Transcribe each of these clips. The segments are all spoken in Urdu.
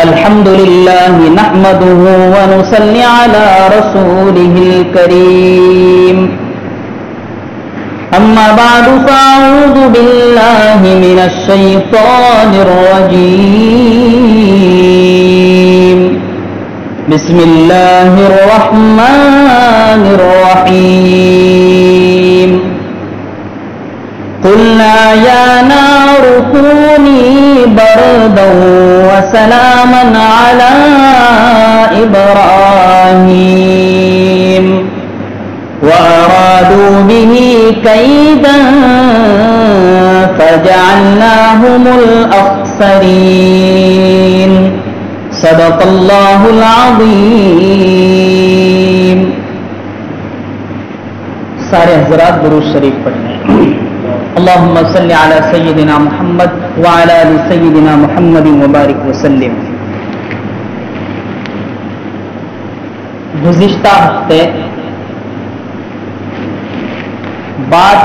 الحمد لله نحمده ونصلي على رسوله الكريم أما بعد فأعوذ بالله من الشيطان الرجيم بسم الله الرحمن الرحيم قلنا يا نار كوني بردا وسلاما على إبراهيم وأرادوا به كيدا فجعلناهم الأخسرين صدق الله العظيم. سارے حضرات درود شریف پڑھیں. اللهم صل على سيدنا محمد وعلى آل سيدنا محمد وبارك وسلم. گزشتہ ہفتے بات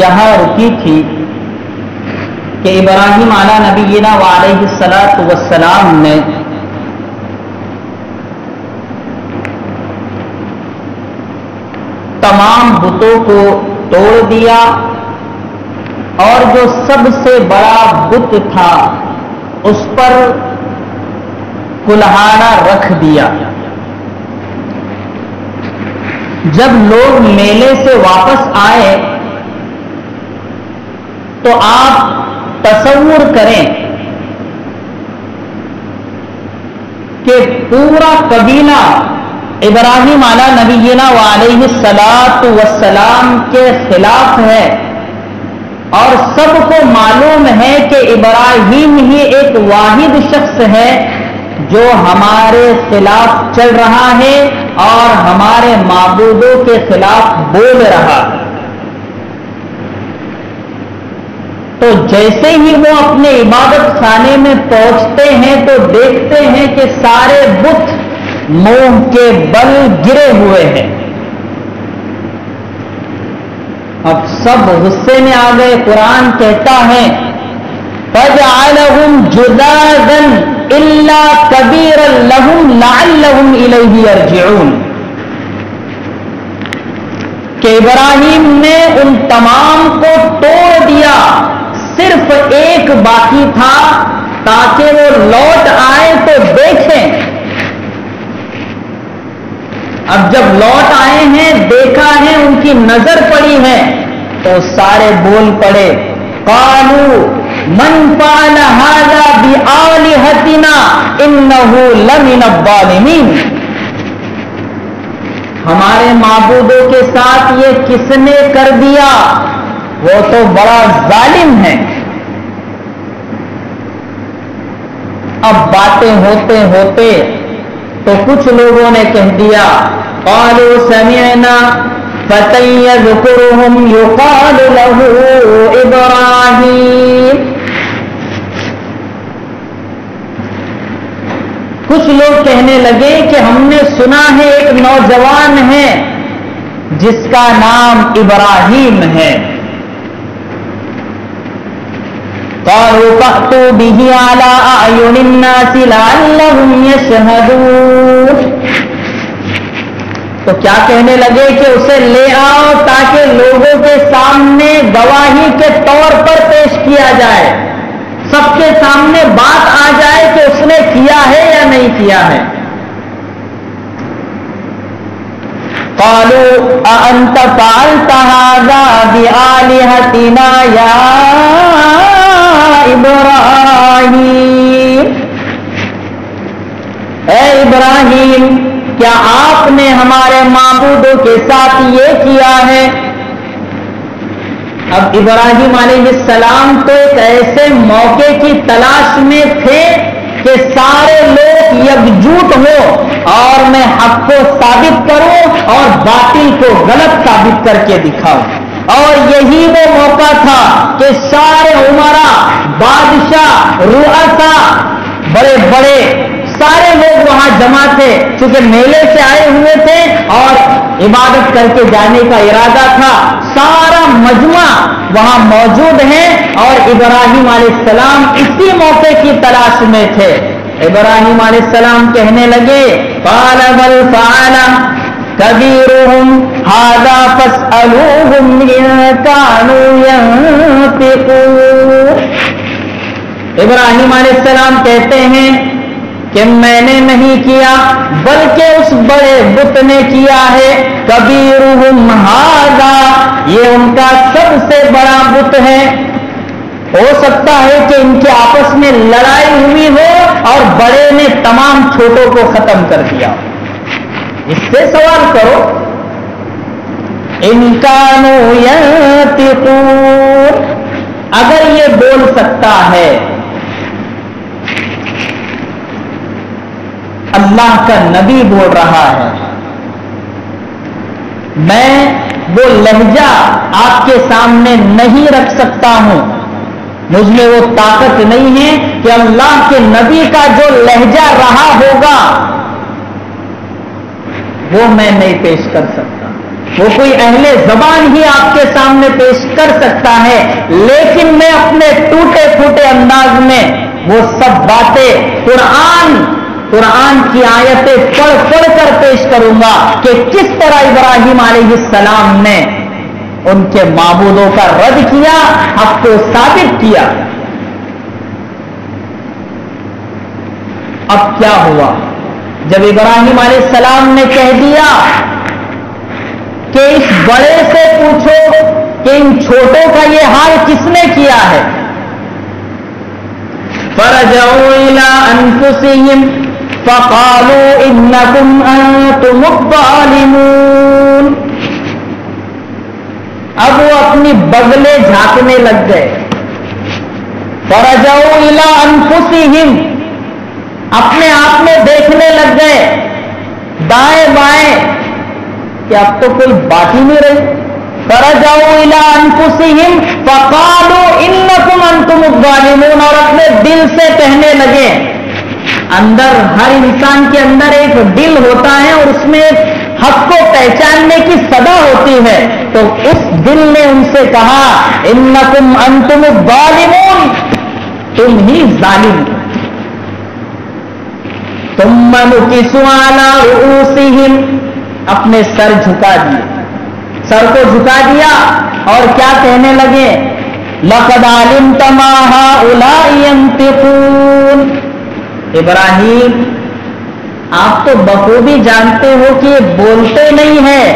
یہاں رکی تھی کہ ابراہیم علیہ نبینا وعلیہ الصلاۃ والسلام نے تمام بتوں کو توڑ دیا اور جو سب سے بڑا بت تھا اس پر کلہاڑا رکھ دیا. جب لوگ میلے سے واپس آئے تو آپ تصور کریں کہ پورا قبیلہ ابراہیم علیہ نبینا وعلیہ الصلاۃ والسلام کے خلاف ہے اور سب کو معلوم ہے کہ ابراہیم ہی ایک واحد شخص ہے جو ہمارے خلاف چل رہا ہے اور ہمارے معبودوں کے خلاف بول رہا ہے. تو جیسے ہی وہ اپنے عبادت خانے میں پہنچتے ہیں تو دیکھتے ہیں کہ سارے بت منہ کے بل گرے ہوئے ہیں. اب سب غصے میں آ گئے. قرآن کہتا ہے فَجَعَلَهُمْ جُذَاذًا إِلَّا كَبِيرًا لَهُمْ لَعَلَّهُمْ إِلَيْهِ يَرْجِعُونَ کہ ابراہیم نے ان تمام کو توڑ دیا, صرف ایک باقی تھا تاکہ وہ لوٹ آئے تو دیکھیں. اب جب لوٹ آئے ہیں, دیکھا ہے, ان کی نظر پڑی ہے تو سارے بول پڑے قالوا من فعل هذا بآلهتنا انه لمن الظالمین. ہمارے معبودوں کے ساتھ یہ کس نے کر دیا, وہ تو بڑا ظالم ہے. اب باتیں ہوتے ہوتے تو کچھ لوگوں نے کہہ دیا قالوا سمعنا فتى يذكرهم يقال له ابراہیم. کچھ لوگ کہنے لگے کہ ہم نے سنا ہے ایک نوجوان ہے جس کا نام ابراہیم ہے. قالوا فأتوا به على أعين الناس لعلهم يشهدون. تو کیا کہنے لگے کہ اسے لے آؤ تاکہ لوگوں کے سامنے گواہی کے طور پر پیش کیا جائے, سب کے سامنے بات آ جائے کہ اس نے کیا ہے یا نہیں کیا ہے. قالوا أأنت فعلت هذا بآلهتنا يا ابراہیم. اے ابراہیم, کیا آپ نے ہمارے معبودوں کے ساتھ یہ کیا ہے؟ اب ابراہیم علیہ السلام تو ایک ایسے موقع کی تلاش میں تھے کہ سارے لوگ یکجوٹ ہو اور میں حق کو ثابت کروں اور باطل کو غلط ثابت کر کے دکھاؤں. اور یہی وہ موقع تھا کہ سارے عمرا, بادشاہ, رؤسا, بڑے بڑے سارے لوگ وہاں جمع تھے چونکہ میلے سے آئے ہوئے تھے اور عبادت کر کے جانے کا ارادہ تھا. سارا مجمع وہاں موجود ہے اور ابراہیم علیہ السلام اسی موقع کی تلاش میں تھے. ابراہیم علیہ السلام کہنے لگے قال بل فعل کبیرہم ھذا فاسألوہم ان کانوا ینطقون۔ ابراہیم علیہ السلام کہتے ہیں کہ میں نے نہیں کیا بلکہ اس بڑے بت نے کیا ہے، کبیرہم ھذا، یہ ان کا سب سے بڑا بت ہے۔ ہو سکتا ہے کہ ان کے آپس میں لڑائی ہوئی ہو اور بڑے نے تمام چھوٹوں کو ختم کر دیا۔ اس سے سوال کرو ان کانوا ینطقون، اگر یہ بول سکتا ہے، اللہ کا نبی بول رہا ہے، میں وہ لہجہ آپ کے سامنے نہیں رکھ سکتا ہوں، مجھ میں وہ طاقت نہیں ہے کہ اللہ کے نبی کا جو لہجہ رہا ہوگا وہ میں نہیں پیش کر سکتا، وہ کوئی اہل زبان ہی آپ کے سامنے پیش کر سکتا ہے، لیکن میں اپنے ٹوٹے پھوٹے انداز میں وہ سب باتیں قرآن کی آیتیں پڑھ پڑھ کر پیش کروں گا کہ کس طرح ابراہیم علیہ السلام نے ان کے معبودوں کا رد کیا، حق کو ثابت کیا۔ اب کیا ہوا جب ابراہیم علیہ السلام نے کہہ دیا کہ اس بڑے سے پوچھو کہ ان چھوٹوں کا یہ حال کس نے کیا ہے؟ فرجعوا الى انفسهم فقالوا انکم انتم الظالمون، اب وہ اپنی بغلیں جھانکنے لگ گئے۔ فرجعوا الى انفسهم، اپنے آپ میں دیکھنے لگ گئے دائیں بائیں کہ اب تو کوئی بات ہی نہیں رہی۔ فرجعوا الى انفسهم فقالوا انکم انتم الظالمون، اور اپنے دل سے کہنے لگے، اندر ہر انسان کے اندر ایک دل ہوتا ہے اور اس میں حق کو پہچاننے کی صدا ہوتی ہے، تو اس دل نے ان سے کہا انکم انتم الظالمون، تم ہی ظالم ہو۔ ثم نکسوا علی رؤوسہم، اپنے سر جھکا دیے، سر کو جھکا دیا اور کیا کہنے لگے؟ لقد علمت ما هؤلاء ينطقون، ابراہیم آپ تو بخوبی جانتے ہو کہ یہ بولتے نہیں ہیں۔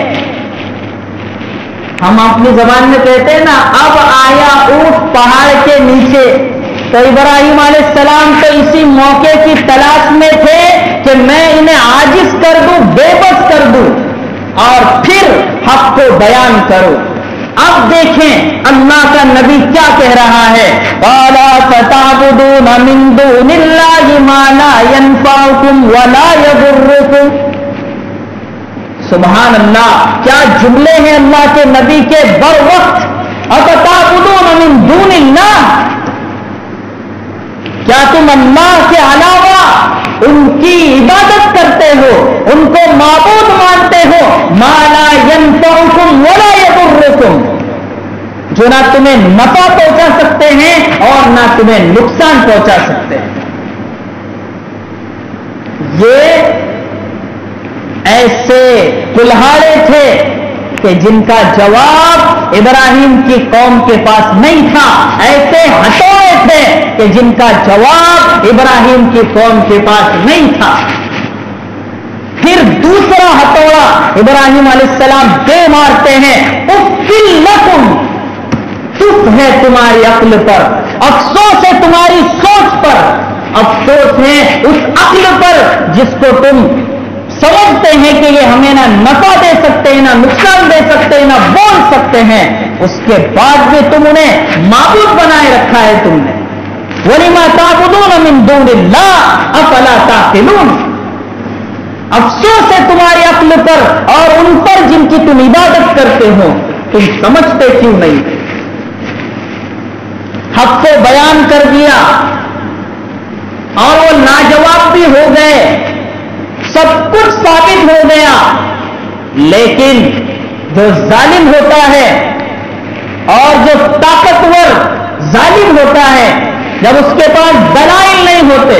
ہم اپنی زبان میں کہتے ہیں نا اب آیا اونٹ پہاڑ کے نیچے، تو ابراہیم علیہ السلام تو اسی موقع کی تلاش میں تھے کہ میں انہیں عاجز کر دوں، بے بس کر دوں اور پھر حق کو بیان کروں۔ اب دیکھیں اللہ کا نبی کیا کہہ رہا ہے، قَالَ فَتَعْبُدُونَ مِن دُونِ اللَّهِ مَا لَا يَنفَعُكُمْ وَلَا يَضُرُّكُمْ۔ سبحان اللہ، کیا جملے ہیں اللہ کے نبی کے بر وقت۔ اَفَتَعْبُدُونَ مِن دُونِ اللَّهِ، کیا تم اللہ کے علاوہ ان کی عبادت کرتے ہو، ان کو معبود مانتے ہو، ما لا ينفعكم ولا يضركم، جو نہ تمہیں نفع پہنچا سکتے ہیں اور نہ تمہیں نقصان پہنچا سکتے ہیں۔ یہ ایسے کلہاڑے تھے کہ جن کا جواب ابراہیم کی قوم کے پاس نہیں تھا، ایسے ہتھوڑے تھے کہ جن کا جواب ابراہیم کی قوم کے پاس نہیں تھا۔ پھر دوسرا ہتھوڑا ابراہیم علیہ السلام دے مارتے ہیں، اُفِّل لَکُمْ، تف ہے تمہاری عقل پر، افسوس ہے تمہاری سوچ پر، افسوس ہے اس عقل پر جس کو تم سمجھتے ہیں کہ یہ ہمیں نہ نفع دے سکتے ہیں، نہ نقصان دے سکتے ہیں، نہ بول سکتے ہیں، اس کے بعد بھی تم انہیں معبود بنائے رکھا ہے تم نے۔ وَلِمَا تَعْبُدُونَ مِن دُونِ اللَّهِ أَفَلَا تَعْقِلُونَ، افسوس ہے تمہاری عقل پر اور ان پر جن کی تم عبادت کرتے ہو، تم سمجھتے کیوں نہیں؟ حق کو بیان کر دیا اور وہ لاجواب بھی ہو گئے، سب کچھ ثابت ہو گیا، لیکن جو ظالم ہوتا ہے اور جو طاقتور ظالم ہوتا ہے، جب اس کے پاس دلائل نہیں ہوتے،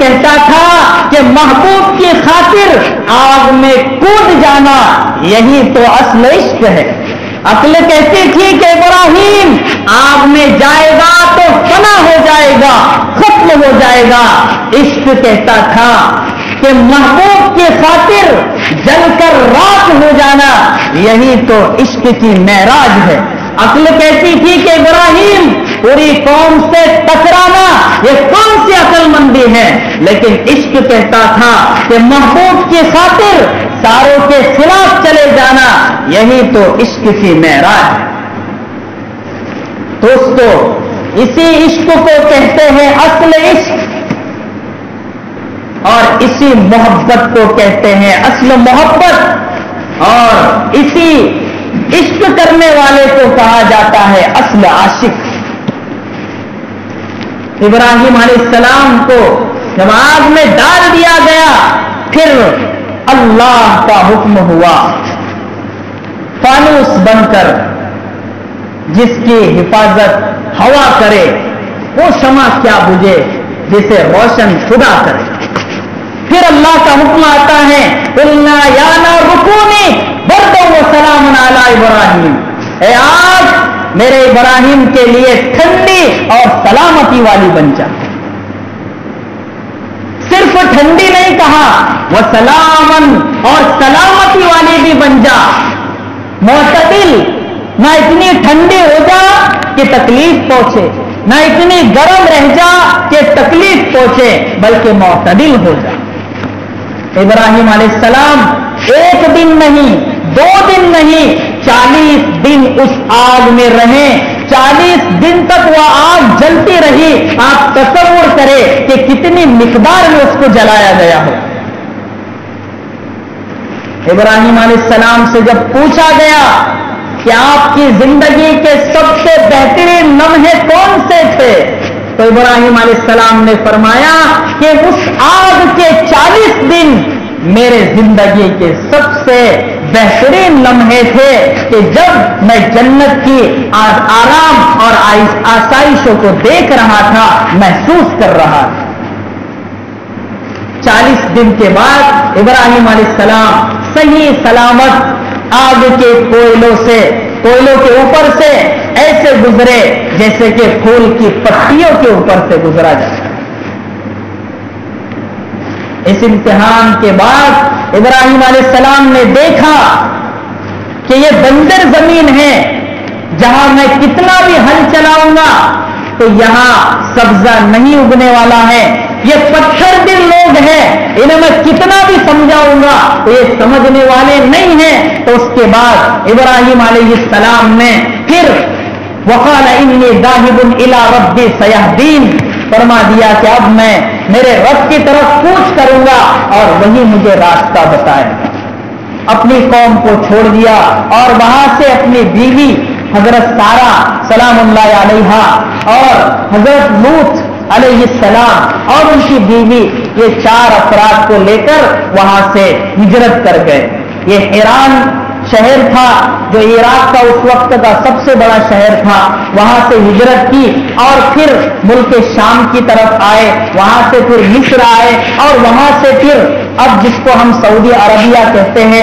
کہتا تھا کہ محبوب کی خاطر آگ میں کود جانا یہی تو اصل عشق ہے. عقل کہتی تھی کہ ابراہیم آگ میں جائے گا تو فنا ہو جائے گا, ختم ہو جائے گا. عشق کہتا تھا کہ محبوب کی خاطر جل کر راک ہو جانا یہی تو عشق کی معراج ہے. عقل کہتی تھی کہ ابراہیم پوری قوم سے ٹکرانا یہ کون سی عقل مندی ہے, لیکن عشق کہتا تھا کہ محبوب کی خاطر ساروں کے خلاف چلے جانا یہی تو عشق کی معراج ہے. دوستو, اسی عشق کو کہتے ہیں اصل عشق, اور اسی محبت کو کہتے ہیں اصل محبت, اور اسی عشق کرنے والے کو کہا جاتا ہے اصل عاشق. ابراہیم علیہ السلام کو جب آگ میں ڈال دیا گیا, پھر اللہ کا حکم ہوا فانوس بن کر جس کی حفاظت ہوا کرے وہ شمع کیا بجھے جسے روشن خدا کرے. پھر اللہ کا حکم آتا ہے قلنا یا نار کونی بردا وسلام علی ابراہیم, اے آگ میرے ابراہیم کے لیے ٹھنڈی اور سلامتی والی بن جا. صرف ٹھنڈی نہیں کہا, وہ سلامن اور سلامتی والی بھی بن جا. معتدل, نہ اتنی ٹھنڈی ہو جا کہ تکلیف پہنچے, نہ اتنی گرم رہ جا کہ تکلیف پہنچے, بلکہ معتدل ہو جا. ابراہیم علیہ السلام ایک دن نہیں, 2 دن نہیں, 40 دن اس آگ میں رہے. 40 دن تک وہ آگ جلتی رہی. آپ تصور کریں کہ کتنی مقدار میں اس کو جلایا گیا ہو. ابراہیم علیہ السلام سے جب پوچھا گیا کہ آپ کی زندگی کے سب سے بہترین لمحے کون سے تھے, تو ابراہیم علیہ السلام نے فرمایا کہ اس آگ کے 40 دن میرے زندگی کے سب سے بہترین لمحے تھے کہ جب میں جنت کی آرام اور آسائشوں کو دیکھ رہا تھا, محسوس کر رہا تھا. 40 دن کے بعد ابراہیم علیہ السلام صحیح سلامت آگ کے کوئلوں کے اوپر سے ایسے گزرے جیسے کہ پھول کی پتیوں کے اوپر سے گزرا جاتا ہے. اس امتحان کے بعد ابراہیم علیہ السلام نے دیکھا کہ یہ بنجر زمین ہے, جہاں میں کتنا بھی ہل چلاؤں گا تو یہاں سبزہ نہیں اگنے والا ہے. یہ پتھر دل لوگ ہیں, انہیں میں کتنا بھی سمجھاؤں گا تو یہ سمجھنے والے نہیں ہیں. تو اس کے بعد ابراہیم علیہ السلام نے پھر وقال انی ذاہب الی ربی سیہدین فرما دیا کہ اب میں میرے رب کی طرف کوچ کروں گا اور وہی مجھے راستہ بتائے گا. اپنی قوم کو چھوڑ دیا اور وہاں سے اپنی بیوی حضرت سارہ سلام اللہ علیہا اور حضرت لوط علیہ السلام اور ان کی بیوی, یہ 4 افراد کو لے کر وہاں سے ہجرت کر گئے. یہ ایران شہر تھا جو عراق کا اس وقت کا سب سے بڑا شہر تھا. وہاں سے ہجرت کی اور پھر ملک شام کی طرف آئے, وہاں سے پھر مصر آئے اور وہاں سے پھر اب جس کو ہم سعودی عربیہ کہتے ہیں,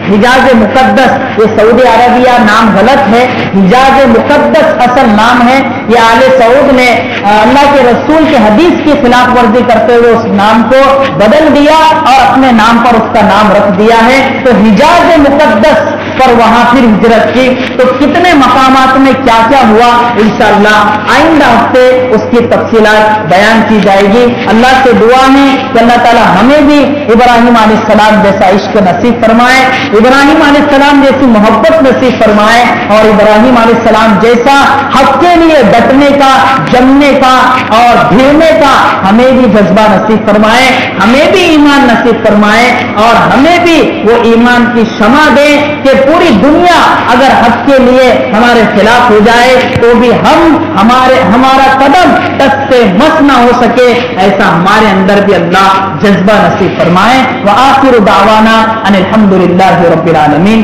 حجاز مقدس, یہ سعودی عربیہ نام غلط ہے, حجاز مقدس اصل نام ہے. یہ آل سعود نے اللہ کے رسول کی حدیث کی خلاف ورزی کرتے ہوئے اس نام کو بدل دیا اور اپنے نام پر اس کا نام رکھ دیا ہے. تو حجاز مقدس پر وہاں پھر ہجرت کی. تو کتنے مقامات میں کیا کیا ہوا انشاءاللہ آئندہ ہفتے اس کی تفصیلات بیان کی جائے گی. اللہ سے دعا ہے کہ اللہ تعالی ہمیں بھی ابراہیم علیہ السلام جیسا عشق نصیب فرمائے, ابراہیم علیہ السلام جیسی محبت نصیب فرمائے, اور ابراہیم علیہ السلام جیسا حق کے لیے ڈٹنے کا, جمنے کا اور بھیڑنے کا ہمیں بھی جذبہ نصیب فرمائے, ہمیں بھی ایمان نصیب فرمائے, اور ہمیں بھی وہ ایمان کی شمع دے کہ پوری دنیا اگر حق کے لیے ہمارے خلاف ہو جائے تو بھی ہمارا قدم ٹس سے مس نہ ہو سکے, ایسا ہمارے اندر بھی اللہ جذبہ نصیب فرمائے. وآخر دعوانا ان الحمد للہ رب العالمین.